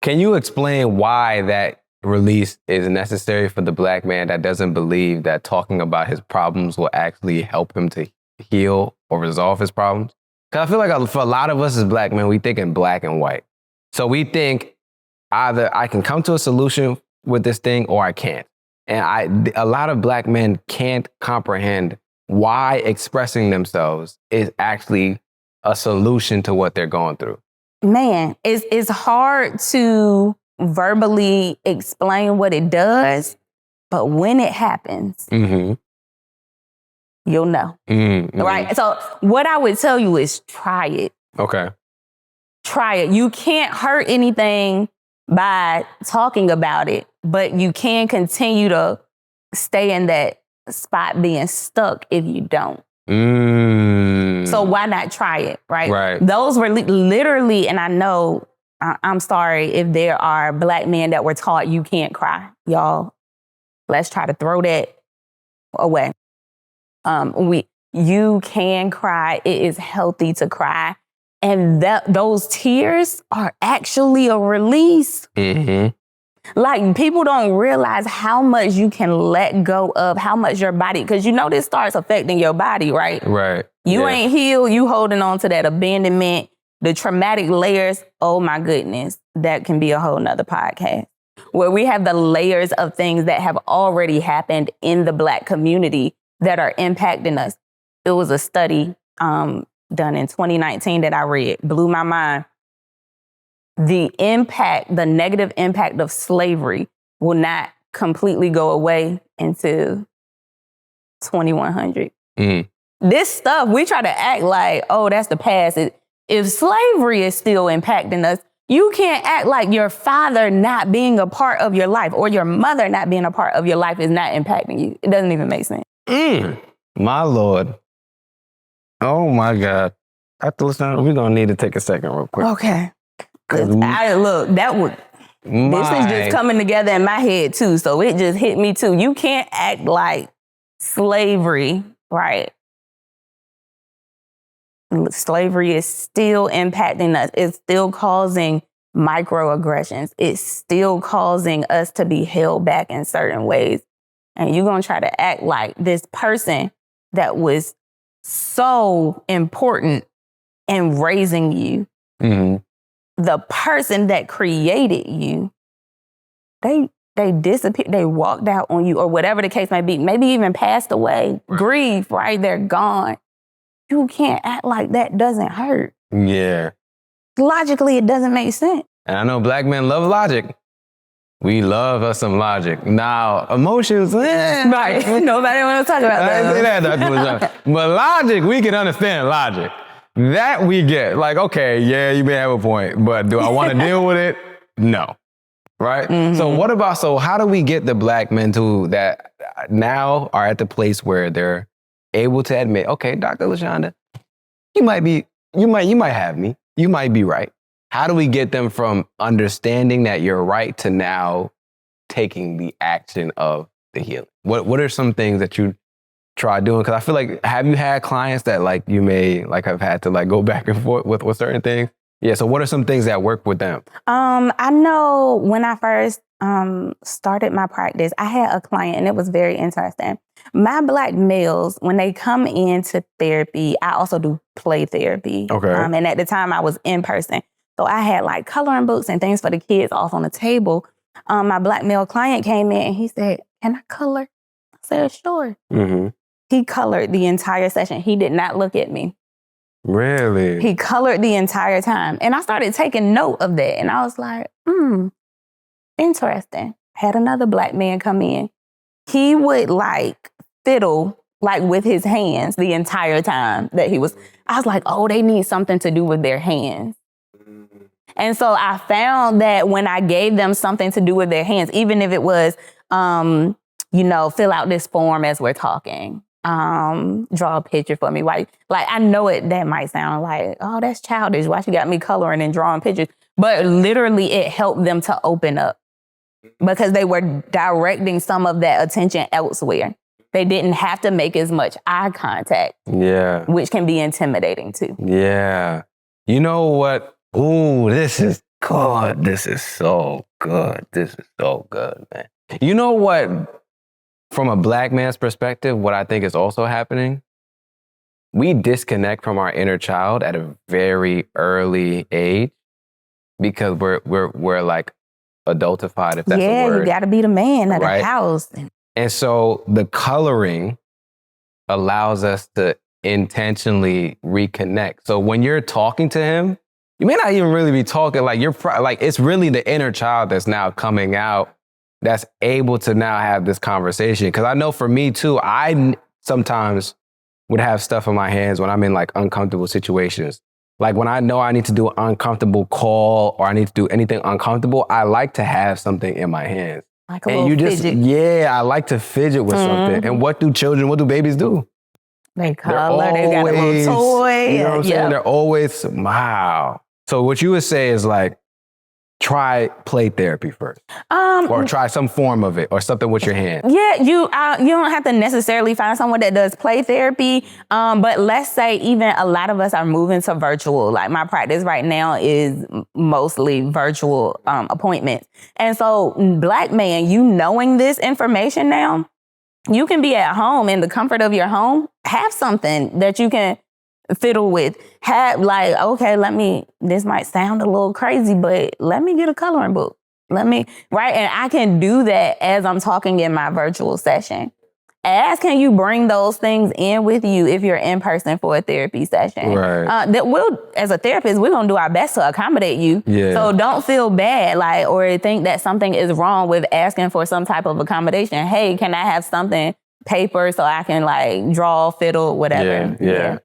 Can you explain why that release is necessary for the Black man that doesn't believe that talking about his problems will actually help him to heal or resolve his problems? Because I feel like for a lot of us as Black men, we think in black and white. So we think either I can come to a solution with this thing or I can't. And a lot of Black men can't comprehend why expressing themselves is actually a solution to what they're going through. Man, it's hard to verbally explain what it does, but when it happens, you'll know. Right? So what I would tell you is try it. Okay. Try it. You can't hurt anything by talking about it, but you can continue to stay in that spot being stuck if you don't. So why not try it, right? Right. Those were literally, and I know, I'm sorry if there are Black men that were taught you can't cry. Y'all, let's try to throw that away. You can cry. It is healthy to cry. And those tears are actually a release. Like, people don't realize how much you can let go of, how much your body, because you know this starts affecting your body, right? Right. You ain't healed, you holding on to that abandonment, the traumatic layers. Oh my goodness, that can be a whole nother podcast where we have the layers of things that have already happened in the Black community that are impacting us. It was a study done in 2019 that I read, blew my mind. The negative impact of slavery will not completely go away until 2100. This stuff, we try to act like, oh, that's the past. If slavery is still impacting us, you can't act like your father not being a part of your life or your mother not being a part of your life is not impacting you. It doesn't even make sense. My Lord. Oh my God. Dr. LaShonda, we're going to need to take a second real quick. Okay. This is just coming together in my head too. So it just hit me too. You can't act like slavery, right? Slavery is still impacting us. It's still causing microaggressions. It's still causing us to be held back in certain ways. And you're going to try to act like this person that was so important in raising you, the person that created you, they disappeared, they walked out on you, or whatever the case may be, maybe even passed away, grief, right? They're gone. You can't act like that doesn't hurt. Yeah. Logically, it doesn't make sense. And I know Black men love logic. We love us some logic. Now, emotions, right? Nobody want to talk about that. But logic, we can understand logic. That we get. Like, okay, yeah, you may have a point, but do I want to deal with it? No. Right? So how do we get the Black men that now are at the place where they're able to admit, okay, Dr. LaShonda, you might have me. You might be right. How do we get them from understanding that you're right to now taking the action of the healing? What are some things that you try doing? Because I feel like, have you had clients that like you may like have had to like go back and forth with certain things? Yeah. So what are some things that work with them? I know when I first started my practice, I had a client and it was very interesting. My Black males, when they come into therapy, I also do play therapy. Okay. And at the time I was in person. So I had like coloring books and things for the kids off on the table. My Black male client came in and he said, "Can I color?" I said, "Sure." He colored the entire session. He did not look at me. Really? He colored the entire time. And I started taking note of that. And I was like, interesting. Had another Black man come in. He would like fiddle like with his hands the entire time that he was. I was like, oh, they need something to do with their hands. And so I found that when I gave them something to do with their hands, even if it was, fill out this form as we're talking, draw a picture for me. Like I know that might sound like, oh, that's childish. Why she got me coloring and drawing pictures? But literally it helped them to open up because they were directing some of that attention elsewhere. They didn't have to make as much eye contact. Yeah. Which can be intimidating too. Yeah. You know what? Ooh, this is God, this is so good. This is so good, man. You know what? From a Black man's perspective, what I think is also happening, we disconnect from our inner child at a very early age because we're like adultified, if that's a word. You got to be the man of the house. And so the coloring allows us to intentionally reconnect. So when you're talking to him, you may not even really be talking, like it's really the inner child that's now coming out, that's able to now have this conversation. Because I know for me too, I sometimes would have stuff in my hands when I'm in like uncomfortable situations. Like when I know I need to do an uncomfortable call or I need to do anything uncomfortable, I like to have something in my hands. Like a little fidget. Yeah, I like to fidget with something. And what do babies do? They color, they got a little toy. You know what I'm saying? They're always, wow. So what you would say is like, try play therapy first. Or try some form of it or something with your hands. Yeah, you don't have to necessarily find someone that does play therapy. But let's say even a lot of us are moving to virtual. Like my practice right now is mostly virtual appointments. And so Black man, you knowing this information now, you can be at home in the comfort of your home, have something that you can fiddle with. Have like, okay, this might sound a little crazy, but let me get a coloring book. And I can do that as I'm talking in my virtual session. Can you bring those things in with you if you're in person for a therapy session? Right. As a therapist, we're gonna do our best to accommodate you. Yeah. So don't feel bad, or think that something is wrong with asking for some type of accommodation. Hey, can I have something, paper, so I can draw, fiddle, whatever? Yeah.